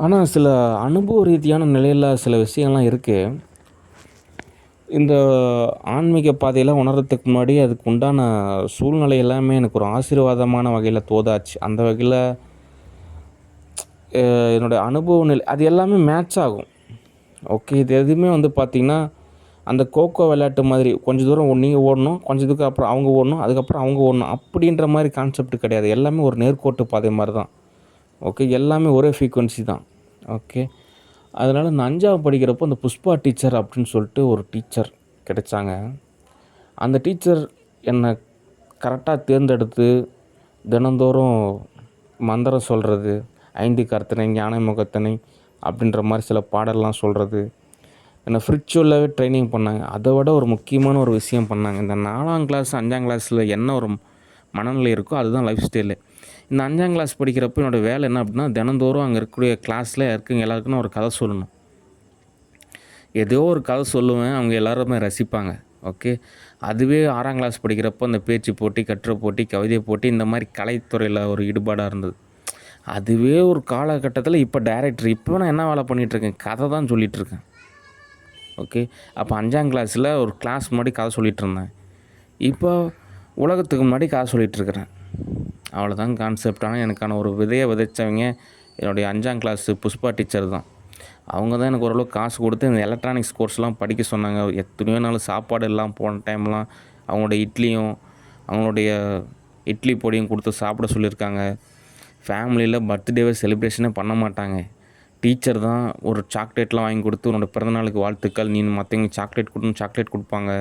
ஆனால் சில அனுபவ ரீதியான நிலையில் சில விஷயங்கள்லாம் இருக்குது. இந்த ஆன்மீக பாதையெல்லாம் உணர்றதுக்கு முன்னாடி அதுக்கு உண்டான சூழ்நிலை எல்லாமே எனக்கு ஒரு ஆசீர்வாதமான வகையில் தோதாச்சு. அந்த வகையில் என்னுடைய அனுபவ நிலை அது எல்லாமே மேட்ச் ஆகும். ஓகே. இது எதுவுமே வந்து பார்த்திங்கன்னா, அந்த கோகோ விளையாட்டு மாதிரி கொஞ்சம் தூரம் நீங்கள் ஓடணும், கொஞ்சம் இதுக்கு அப்புறம் அவங்க ஓடணும், அதுக்கப்புறம் அவங்க ஓடணும் அப்படின்ற மாதிரி கான்செப்ட் கிடையாது. எல்லாமே ஒரு நேர்கோட்டு பாதை மாதிரி தான். ஓகே. எல்லாமே ஒரே ஃப்ரீக்வன்சி தான். ஓகே. அதனால் நான் 5வது படிக்கிறப்போ அந்த புஷ்பா டீச்சர் அப்படின்னு சொல்லிட்டு ஒரு டீச்சர் கிடைச்சாங்க. அந்த டீச்சர் என்னை கரெக்டாக தேர்ந்தெடுத்து தினந்தோறும் மந்திரம் சொல்கிறது, 5 கர்த்தனை, ஞான முகத்தனை அப்படின்ற மாதிரி சில பாடல்லாம் சொல்கிறது, என்னை ஸ்பிரிச்சுவலாகவே ட்ரைனிங் பண்ணாங்க. அதை விட ஒரு முக்கியமான ஒரு விஷயம் பண்ணாங்க. இந்த 4ஆம் கிளாஸ் 5ஆம் கிளாஸில் என்ன ஒரு மனநிலை இருக்கோ அதுதான் லைஃப் ஸ்டைலு. இந்த 5ஆம் கிளாஸ் படிக்கிறப்போ என்னோடய வேலை என்ன அப்படின்னா, தினந்தோறும் அங்கே இருக்கக்கூடிய கிளாஸில் இருக்கவங்க எல்லாருக்கும் ஒரு கதை சொல்லணும். ஏதோ ஒரு கதை சொல்லுவேன், அவங்க எல்லாருமே ரசிப்பாங்க. ஓகே. அதுவே 6ஆம் கிளாஸ் படிக்கிறப்போ அந்த பேச்சு போட்டி, கட்டுரை போட்டி, கவிதை போட்டி இந்த மாதிரி கலைத்துறையில் ஒரு ஈடுபாடாக இருந்தது. அதுவே ஒரு காலகட்டத்தில் இப்போ டைரக்டர். இப்போ நான் என்ன வேலை பண்ணிகிட்ருக்கேன், கதை தான் சொல்லிகிட்ருக்கேன். ஓகே. அப்போ 5ஆம் கிளாஸில் ஒரு கிளாஸ் முன்னாடி கதை சொல்லிகிட்ருந்தேன். இப்போ உலகத்துக்கு முன்னாடி கதை சொல்லிகிட்ருக்கிறேன். அவ்வளோதான் கான்செப்ட். ஆனால் எனக்கான ஒரு விதையை விதைச்சவங்க என்னுடைய 5ஆம் கிளாஸு புஷ்பா டீச்சர் தான். அவங்க தான் எனக்கு ஓரளவுக்கு காசு கொடுத்து இந்த எலக்ட்ரானிக்ஸ் கோர்ஸ்லாம் படிக்க சொன்னாங்க. எத்தனையோ நாள் சாப்பாடு எல்லாம் போன டைம்லாம் அவங்களுடைய இட்லியும் அவங்களுடைய இட்லி பொடியும் கொடுத்து சாப்பிட சொல்லியிருக்காங்க. ஃபேமிலியில் பர்த்டேவே செலிப்ரேஷனே பண்ண மாட்டாங்க. டீச்சர் தான் ஒரு சாக்லேட்லாம் வாங்கி கொடுத்து உன்னோட பிறந்தநாளுக்கு வாழ்த்துக்கள், நீ மற்றவங்களுக்கு சாக்லேட் கொடுன்னு சாக்லேட் கொடுப்பாங்க.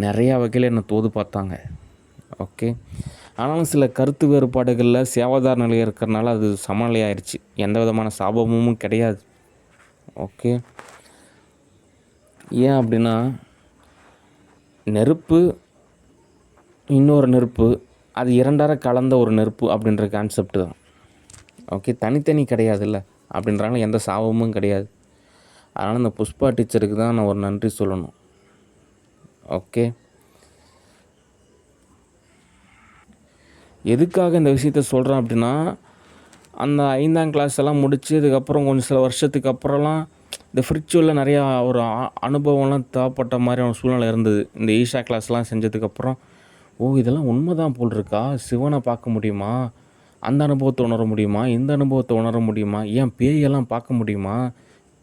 நிறையா வகையில் என்னை தோது பார்த்தாங்க. ஓகே. ஆனாலும் சில கருத்து வேறுபாடுகளில் சேவாதார நிலை இருக்கிறனால அது சமநிலை ஆயிடுச்சு. எந்த விதமான சாபமும் கிடையாது. ஓகே. ஏன் அப்படின்னா, நெருப்பு இன்னொரு நெருப்பு அது 2 கலந்த ஒரு நெருப்பு அப்படின்ற கான்செப்ட் தான். ஓகே. தனித்தனி கிடையாதுல்ல அப்படின்றாங்க. எந்த சாபமும் கிடையாது. அதனால் இந்த புஷ்பா டீச்சருக்கு தான் நான் ஒரு நன்றி சொல்லணும். ஓகே. எதுக்காக இந்த விஷயத்த சொல்கிறேன் அப்படின்னா, அந்த 5ஆம் கிளாஸ் எல்லாம் முடித்து அதுக்கப்புறம் கொஞ்சம் சில வருஷத்துக்கு அப்புறம்லாம் இந்த ஸ்பிரிச்சுவலில் நிறையா ஒரு அனுபவம்லாம் தேவைப்பட்ட மாதிரியான சூழ்நிலை இருந்தது. இந்த ஈஷா கிளாஸ்லாம் செஞ்சதுக்கப்புறம், இதெல்லாம் உண்மை தான் போல் இருக்கா, சிவனை பார்க்க முடியுமா, அந்த அனுபவத்தை உணர முடியுமா, இந்த அனுபவத்தை உணர முடியுமா, ஏன் பேயெல்லாம் பார்க்க முடியுமா,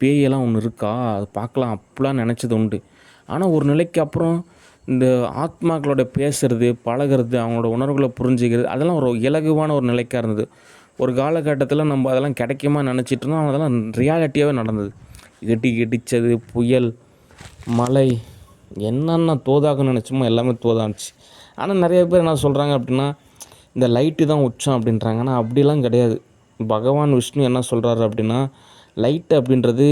பேயெல்லாம் ஒன்று இருக்கா, அது பார்க்கலாம் அப்படிலாம் நினச்சது உண்டு. ஆனால் ஒரு நிலைக்கு அப்புறம் இந்த ஆத்மாக்களோட பேசுகிறது, பழகிறது, அவங்களோட உணர்வுகளை புரிஞ்சுக்கிறது அதெல்லாம் ஒரு இலகுவான ஒரு நிலைக்காக இருந்தது. ஒரு காலகட்டத்தில் நம்ம அதெல்லாம் கிடைக்குமா நினச்சிட்டு இருந்தோம். அதெல்லாம் ரியாலிட்டியாகவே நடந்தது. இடி இடித்தது, புயல், மழை, என்னென்ன தோதாகன்னு நினச்சோமோ எல்லாமே தோதாச்சு. ஆனால் நிறைய பேர் என்ன சொல்கிறாங்க அப்படின்னா, இந்த லைட்டு தான் உச்சம் அப்படின்றாங்க. ஆனால் அப்படிலாம் கிடையாது. பகவான் விஷ்ணு என்ன சொல்கிறாரு அப்படின்னா, லைட்டு அப்படின்றது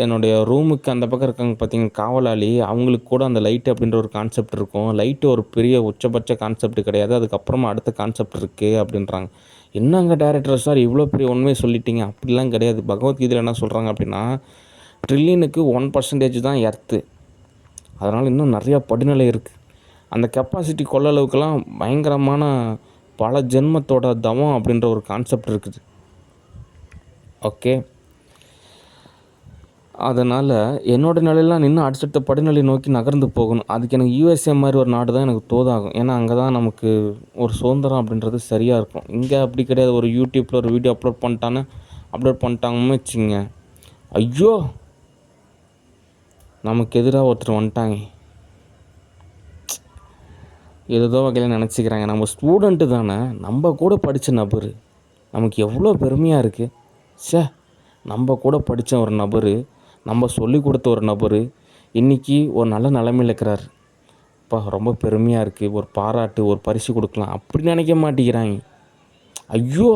என்னுடைய ரூமுக்கு அந்த பக்கம் இருக்காங்க பார்த்தீங்கன்னா காவலாளி, அவங்களுக்கு கூட அந்த லைட்டு அப்படின்ற ஒரு கான்செப்ட் இருக்கும். லைட்டு ஒரு பெரிய உச்சபட்ச கான்செப்ட் கிடையாது. அதுக்கப்புறமா அடுத்த கான்செப்ட் இருக்குது அப்படின்றாங்க. என்னங்க டைரக்டர் சார் இவ்வளோ பெரிய உண்மையை சொல்லிட்டீங்க. அப்படிலாம் கிடையாது. பகவத்கீதையில் என்ன சொல்கிறாங்க அப்படின்னா, ட்ரில்லியனுக்கு 1% தான் எர்த்து. அதனால் இன்னும் நிறையா படிநிலை இருக்குது. அந்த கெப்பாசிட்டி கொள்ளளவுக்கெல்லாம் பயங்கரமான பல ஜென்மத்தோட தவம் அப்படின்ற ஒரு கான்செப்ட் இருக்குது. ஓகே. அதனால் என்னோடய நிலையெல்லாம் இன்னும் அடுத்தடுத்த படிநிலை நோக்கி நகர்ந்து போகணும். அதுக்கு எனக்கு USA மாதிரி ஒரு நாடு தான் எனக்கு தோதாகும். ஏன்னா அங்கே தான் நமக்கு ஒரு சுதந்திரம் அப்படின்றது சரியாக இருக்கும். இங்கே அப்படி கிடையாது. ஒரு யூடியூப்பில் ஒரு வீடியோ அப்லோட் பண்ணிட்டாங்கன்னு வச்சுங்க, ஐயோ நமக்கு எதிராக ஒருத்தர் வந்துட்டாங்க, ஏதோ வகையில் நினச்சிக்கிறாங்க. நம்ம ஸ்டூடெண்ட்டு தானே, நம்ம கூட படித்த நபர், நமக்கு எவ்வளோ பெருமையாக இருக்குது. நம்ம கூட படித்த ஒரு நபர், நம்ம சொல்லி கொடுத்த ஒரு நபர் இன்றைக்கி ஒரு நல்ல நிலைமையில் இருக்கிறார். ரொம்ப பெருமையாக இருக்குது. ஒரு பாராட்டு, ஒரு பரிசு கொடுக்கலாம் அப்படி நினைக்க மாட்டேங்கிறாங்க. ஐயோ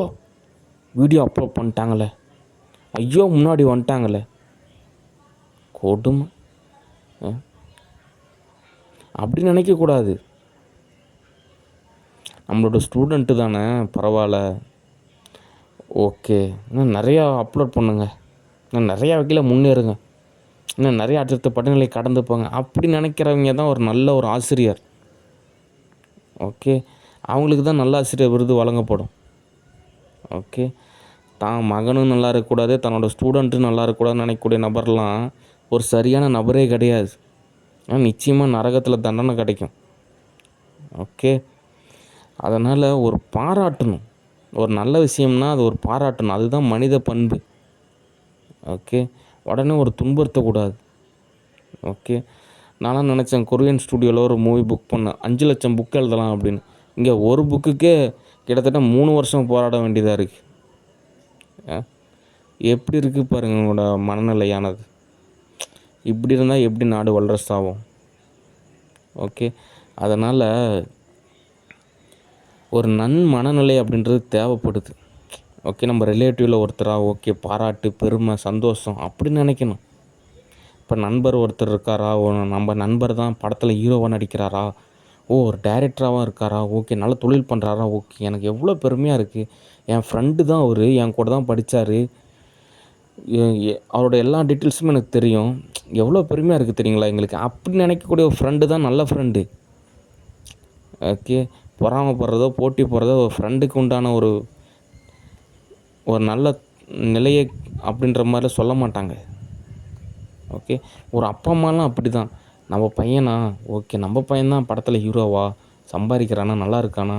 வீடியோ அப்லோட் பண்ணிட்டாங்களே, ஐயோ முன்னாடி வந்துட்டாங்களே, கொடுமை. அப்படி நினைக்கக்கூடாது. நம்மளோட ஸ்டூடெண்ட்டு தானே, பரவாயில்ல, ஓகே, இன்னும் நிறையா அப்லோட் பண்ணுங்க, இன்னும் நிறையா வகையில் முன்னேறுங்க, இன்னும் நிறையா அடுத்த படிநிலை கடந்து போங்க அப்படி நினைக்கிறவங்க தான் ஒரு நல்ல ஒரு ஆசிரியர். ஓகே. அவங்களுக்கு தான் நல்ல ஆசிரியர் விருது வழங்கப்படும். ஓகே. தான் மகனும் நல்லா இருக்கக்கூடாது, தன்னோட ஸ்டூடெண்ட்டும் நல்லா இருக்கக்கூடாதுன்னு நினைக்கக்கூடிய நபர்லாம் ஒரு சரியான நபரே கிடையாது. நிச்சயமாக நரகத்தில் தண்டனை கிடைக்கும். ஓகே. அதனால் ஒரு பாராட்டணும். ஒரு நல்ல விஷயம்னா அது ஒரு பாராட்டணும். அதுதான் மனித பண்பு. ஓகே. உடனே ஒரு துன்புறுத்தக்கூடாது. ஓகே. நான்லாம் நினச்சேன் கொரியன் ஸ்டூடியோவில் ஒரு மூவி புக் பண்ணேன். 5 லட்சம் புக் எழுதலாம் அப்படின்னு. இங்கே ஒரு புக்குக்கே கிட்டத்தட்ட 3 வருஷம் போராட வேண்டியதாக இருக்குது. எப்படி இருக்குது பாருங்கள் உங்களோட மனநிலையானது. இப்படி இருந்தால் எப்படி நாடு வல்லரசு ஆகும்? ஓகே. அதனால் ஒரு மனநிலை அப்படின்றது தேவைப்படுது. ஓகே. நம்ம ரிலேட்டிவில் ஒருத்தராக ஓகே பாராட்டு, பெருமை, சந்தோஷம் அப்படி நினைக்கணும். இப்போ நண்பர் ஒருத்தர் இருக்காரா, நம்ம நண்பர் தான் படத்தில் ஹீரோவாக நடிக்கிறாரா, ஒரு டைரக்டராகவும் இருக்காரா, ஓகே நல்ல தொழில் பண்ணுறாரா, ஓகே எனக்கு எவ்வளோ பெருமையாக இருக்குது. என் ஃப்ரெண்டு தான் அவர், என் கூட தான் படித்தார், அவரோட எல்லா டீட்டெயில்ஸுமே எனக்கு தெரியும், எவ்வளோ பெருமையாக இருக்குது தெரியுங்களா எங்களுக்கு. அப்படி நினைக்கக்கூடிய ஒரு ஃப்ரெண்டு தான் நல்ல ஃப்ரெண்டு. ஓகே. பொறாமைப்படுறதோ போட்டி போடுறதோ ஒரு ஃப்ரெண்டுக்கு உண்டான ஒரு நல்ல நிலையை அப்படின்ற மாதிரி சொல்ல மாட்டாங்க. ஓகே. ஒரு அப்பா அம்மாலாம் அப்படி தான், நம்ம பையனா ஓகே நம்ம பையன்தான் படத்தில் ஹீரோவா சம்பாதிக்கிறானா, நல்லா இருக்கானா,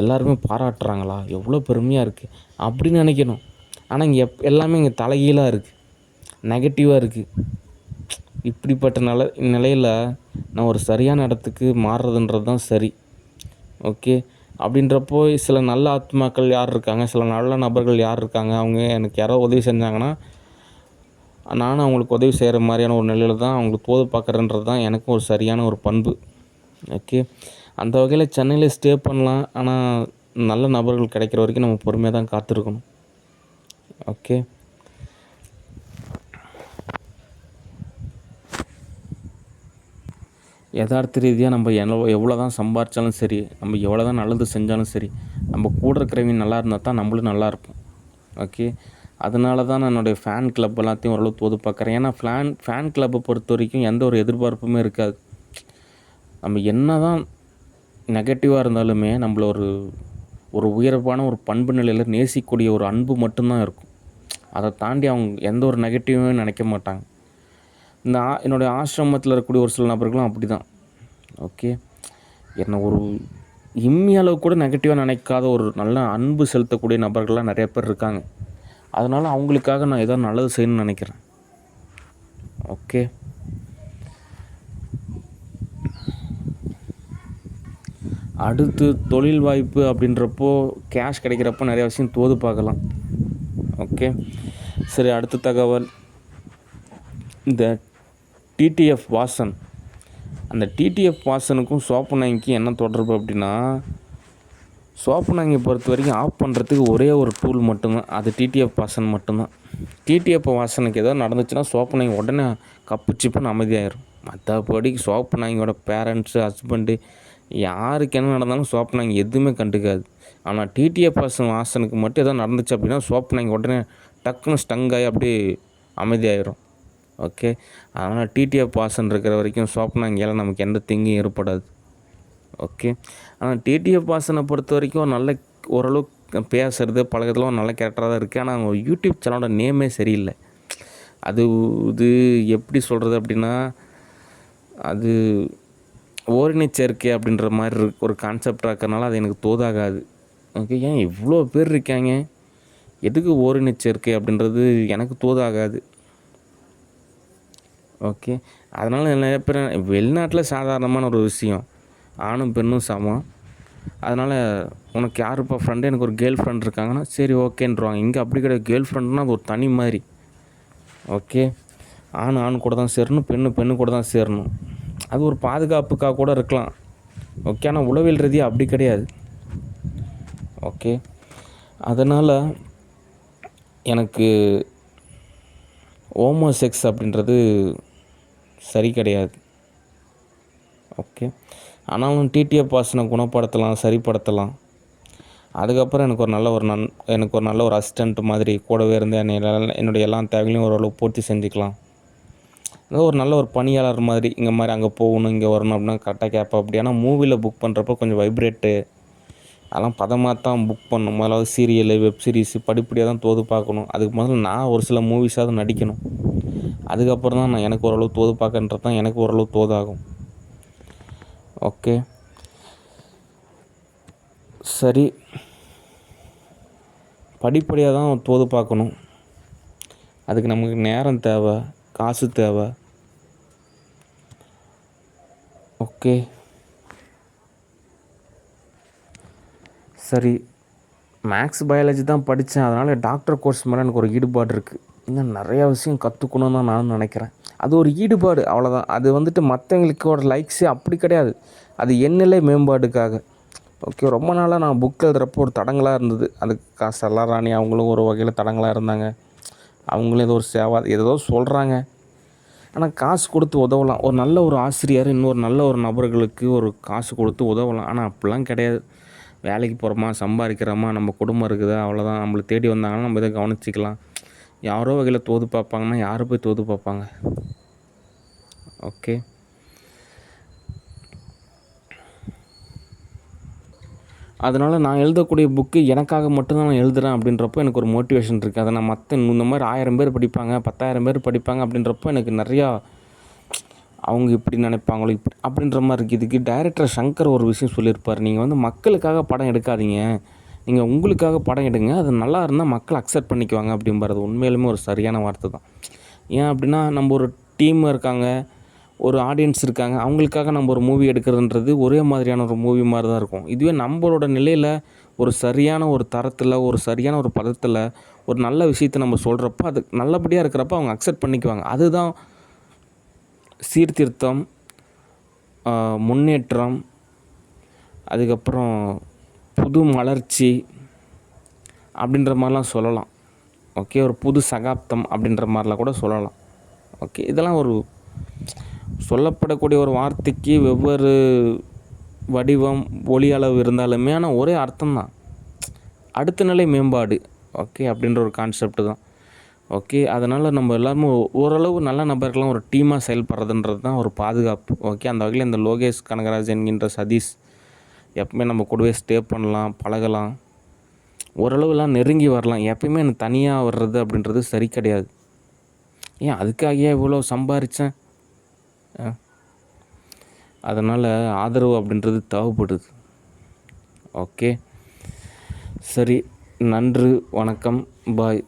எல்லாருமே பாராட்டுறாங்களா, எவ்வளோ பெருமையாக இருக்குது அப்படின்னு நினைக்கணும். ஆனால் இங்கே எல்லாமே இங்கே தலைகீழாக இருக்குது, நெகட்டிவாக இருக்குது. இப்படிப்பட்ட நிலையில் நான் ஒரு சரியான இடத்துக்கு மாறுறதுன்றது தான் சரி. ஓகே. அப்படின்றப்போ சில நல்ல ஆத்மாக்கள் யார் இருக்காங்க, சில நல்ல நபர்கள் யார் இருக்காங்க, அவங்க எனக்கு யாரோ உதவி செஞ்சாங்கன்னா நானும் அவங்களுக்கு உதவி செய்கிற மாதிரியான ஒரு நிலையில் தான் அவங்களுக்கு தோது பார்க்குறேன்றது தான் எனக்கும் ஒரு சரியான ஒரு பண்பு. ஓகே. அந்த வகையில் சென்னையில் ஸ்டே பண்ணலாம். ஆனால் நல்ல நபர்கள் கிடைக்கிற வரைக்கும் நம்ம பொறுமையாக தான் காத்திருக்கணும். ஓகே. யதார்த்த ரீதியாக நம்ம எவ்வளோ தான் சம்பாரித்தாலும் சரி, நம்ம எவ்வளோ தான் நல்லது செஞ்சாலும் சரி, நம்ம கூட இருக்கிறவங்க நல்லா இருந்தால் தான் நம்மளும் நல்லா இருப்போம். ஓகே. அதனால தான் நான் என்னுடைய ஃபேன் கிளப் எல்லாத்தையும் ஓரளவு தோது பார்க்குறேன். ஏன்னா ஃபேன் கிளப்பை பொறுத்த வரைக்கும் எந்த ஒரு எதிர்பார்ப்புமே இருக்காது. நம்ம என்ன தான் நெகட்டிவாக இருந்தாலுமே நம்மள ஒரு உயர்வான ஒரு பண்பு நிலையில் நேசிக்கக்கூடிய ஒரு அன்பு மட்டும்தான் இருக்கும். அதை தாண்டி அவங்க எந்த ஒரு நெகட்டிவுமே நினைக்க மாட்டாங்க. என்னுடைய ஆசிரமத்தில் இருக்கக்கூடிய ஒரு சில நபர்களும் அப்படி தான். ஓகே. என்ன ஒரு இம்மி அளவு கூட நெகட்டிவாக நினைக்காத ஒரு நல்ல அன்பு செலுத்தக்கூடிய நபர்கள்லாம் நிறைய பேர் இருக்காங்க. அதனால் அவங்களுக்காக நான் ஏதோ நல்லது செய்யணும்னு நினைக்கிறேன். ஓகே. அடுத்து தொழில் வாய்ப்பு அப்படின்றப்போ கேஷ் கிடைக்கிறப்போ நிறைய விஷயம் தோது பார்க்கலாம். ஓகே. சரி, அடுத்த தகவல், இந்த டிடிஎஃப் வாசன். அந்த டிடிஎஃப் வாசனுக்கும் சோப்பநாய்க்கும் என்ன தொடர்பு அப்படின்னா, சோப்பநாயை பொறுத்த வரைக்கும் ஆஃப் பண்ணுறதுக்கு ஒரே ஒரு டூல் மட்டும்தான், அது டிடிஎஃப் வாசன் மட்டும்தான். டிடிஎஃப் வாசனுக்கு ஏதோ நடந்துச்சுன்னா சோப்பநாய் உடனே கப்புச்சிப்புன்னு அமைதியாயிரும். மற்றபடி சோப்பநாயோட பேரண்ட்ஸு, ஹஸ்பண்டு யாருக்கு என்ன நடந்தாலும் சோப்பநாய் எதுவுமே கண்டுக்காது. ஆனால் டிடிஎஃப் வாசனுக்கு மட்டும் எதோ நடந்துச்சு அப்படின்னா சோப்பநாய் உடனே டக்குன்னு ஸ்டங்காகி அப்படியே அமைதியாயிரும். ஓகே. அதனால் டிடிஎஃப் வாசன் இருக்கிற வரைக்கும் சோப்பநாயால் நமக்கு எந்த தீங்கும் ஏற்படாது. ஓகே. ஆனால் டிடிஎஃப் வாசனை பொறுத்த வரைக்கும் நல்ல ஓரளவு பேசுகிறது பழக்கத்தில் நல்ல கேரக்டராக தான் இருக்குது. ஆனால் அவங்க யூடியூப் சேனலோட நேமே சரியில்லை. இது எப்படி சொல்கிறது அப்படின்னா, அது ஓரினச் சேர்க்கை அப்படின்ற மாதிரி ஒரு கான்செப்டாக இருக்கிறனால அது எனக்கு தோதாகாது. ஓகே. ஏன் இவ்வளோ பேர் இருக்காங்க, எதுக்கு ஓரினச் சேர்க்கை அப்படின்றது எனக்கு தோதாகாது. ஓகே. அதனால் நிறைய பேர் வெளிநாட்டில் சாதாரணமான ஒரு விஷயம், ஆணும் பெண்ணும் சமம், அதனால் உனக்கு யாருப்பா ஃப்ரெண்டு, எனக்கு ஒரு கேர்ள் ஃப்ரெண்ட் இருக்காங்கன்னா சரி ஓகேன்றாங்க. இங்கே அப்படி கிடையாது. கேர்ள் ஃப்ரெண்டுனா அது ஒரு தனி மாதிரி. ஓகே. ஆண் கூட தான் சேரணும், பெண்ணு கூட தான் சேரணும். அது ஒரு பாதுகாப்புக்காக கூட இருக்கலாம். ஓகே. ஆனால் உளவியல் ரீதியாக அப்படி கிடையாது. ஓகே. அதனால் எனக்கு ஹோமோசெக்ஸ் அப்படின்றது சரி கிடையாது. ஓகே. ஆனாலும் டிடிஎஃப் வாசனை குணப்படுத்தலாம், சரிப்படுத்தலாம். அதுக்கப்புறம் எனக்கு ஒரு நல்ல ஒரு அசிஸ்டண்ட் மாதிரி கூடவே இருந்து என்னுடைய எல்லா தேவைகளையும் ஓரளவு பூர்த்தி செஞ்சுக்கலாம். அதாவது ஒரு நல்ல ஒரு பணியாளர் மாதிரி, அங்கே போகணும், இங்கே வரணும் அப்படின்னா கரெக்டாக கேட்பேன். அப்படி ஆனால் மூவியில் புக் பண்ணுறப்போ கொஞ்சம் வைப்ரேட்டு அதெல்லாம் பதமாக தான் புக் பண்ணணும். முதலாவது சீரியலு, வெப் சீரிஸு படிப்படியாக தான் தோது பார்க்கணும். அதுக்கு முதல்ல நான் ஒரு சில மூவிஸாவது நடிக்கணும். அதுக்கப்புறம் தான் நான் எனக்கு ஓரளவு தோது பார்க்கன்றது தான் எனக்கு ஓரளவு தோதாகும். ஓகே, சரி. படிப்படியாக தான் தோது பார்க்கணும். அதுக்கு நமக்கு நேரம் தேவை, காசு தேவை. ஓகே, சரி. மேக்ஸ் பயாலஜி தான் படித்தேன். அதனால் டாக்டர் கோர்ஸ் மேலே எனக்கு ஒரு ஈடுபாடு இருக்குது. இன்னும் நிறையா விஷயம் கற்றுக்கணுன்னு தான் நானும் நினைக்கிறேன். அது ஒரு ஈடுபாடு, அவ்வளோதான். அது வந்துட்டு மற்றவங்களுக்கு ஒரு லைக்ஸே அப்படி கிடையாது. அது என்னிலை மேம்பாடுக்காக. ஓகே, ரொம்ப நாளாக நான் புக் எழுதுகிறப்போ ஒரு தடங்களாக இருந்தது. அதுக்கு சல்லாராணி அவங்களும் ஒரு வகையில் தடங்களாக இருந்தாங்க. அவங்களும் ஏதோ ஒரு சேவா ஏதோ சொல்கிறாங்க. ஆனால் காசு கொடுத்து உதவலாம். ஒரு நல்ல ஒரு ஆசிரியர் இன்னொரு நல்ல ஒரு நபர்களுக்கு ஒரு காசு கொடுத்து உதவலாம். ஆனால் அப்படிலாம் கிடையாது. வேலைக்கு போகிறோமா, சம்பாதிக்கிறோமா, நம்ம குடும்பம் இருக்குதா, அவ்வளோதான். நம்மளை தேடி வந்தாங்கன்னா நம்ம இதை கவனிச்சிக்கலாம். யாரோ வகையில் தோது பார்ப்பாங்கன்னா யார் போய் தோது பார்ப்பாங்க? ஓகே, அதனால் நான் எழுதக்கூடிய புக்கு எனக்காக மட்டும்தான் நான் எழுதுகிறேன் அப்படின்றப்போ எனக்கு ஒரு மோட்டிவேஷன் இருக்குது. அதை நான் மற்ற இந்த மாதிரி 1000 பேர் படிப்பாங்க, 10,000 பேர் படிப்பாங்க அப்படின்றப்போ எனக்கு நிறையா அவங்க இப்படி நினைப்பாங்களோ இப்படி அப்படின்ற மாதிரி இருக்குது. இதுக்கு டைரக்டர் சங்கர் ஒரு விஷயம் சொல்லியிருப்பார். நீங்கள் வந்து மக்களுக்காக படம் எடுக்காதீங்க, நீங்கள் உங்களுக்காக படம் எடுங்க, அது நல்லா இருந்தால் மக்கள் அக்செப்ட் பண்ணிக்குவாங்க அப்படின்றது உண்மையிலுமே ஒரு சரியான வார்த்தை தான். ஏன் அப்படின்னா, நம்ம ஒரு டீம் இருக்காங்க, ஒரு ஆடியன்ஸ் இருக்காங்க, அவங்களுக்காக நம்ம ஒரு மூவி எடுக்கிறதுன்றது ஒரே மாதிரியான ஒரு மூவி மாதிரி தான் இருக்கும். இதுவே நம்மளோட நிலையில் ஒரு சரியான ஒரு தரத்தில், ஒரு சரியான ஒரு பதத்தில் ஒரு நல்ல விஷயத்தை நம்ம சொல்கிறப்போ அது நல்லபடியாக இருக்கிறப்ப அவங்க அக்செப்ட் பண்ணிக்குவாங்க. அதுதான் சீர்திருத்தம், முன்னேற்றம், அதுக்கப்புறம் புது மலர்ச்சி அப்படின்ற மாதிரிலாம் சொல்லலாம். ஓகே, ஒரு புது சகாப்தம் அப்படின்ற மாதிரிலாம் கூட சொல்லலாம். ஓகே, இதெல்லாம் ஒரு சொல்லப்படக்கூடிய ஒரு வார்த்தைக்கு வெவ்வேறு வடிவம், ஒலி அளவு இருந்தாலுமே ஆனால் ஒரே அர்த்தம்தான். அடுத்த நிலை மேம்பாடு. ஓகே, அப்படின்ற ஒரு கான்செப்ட் தான். ஓகே, அதனால் நம்ம எல்லாருமே ஓரளவு நல்ல நபர்கள்லாம் ஒரு டீமாக செயல்படுறதுன்றது தான் ஒரு பாதுகாப்பு. ஓகே, அந்த வகையில் இந்த லோகேஷ் கனகராஜ் என்கின்ற சதீஷ் எப்பவுமே நம்ம கூடவே ஸ்டே பண்ணலாம், பழகலாம், ஓரளவுலாம் நெருங்கி வரலாம். எப்பயுமே எனக்கு தனியாக வர்றது அப்படின்றது சரி கிடையாது. ஏன் அதுக்காகவே இவ்வளோ சம்பாரித்தேன்? அதனால் ஆதரவு அப்படின்றது தேவைப்படுது. ஓகே, சரி. நன்றி, வணக்கம், பாய்.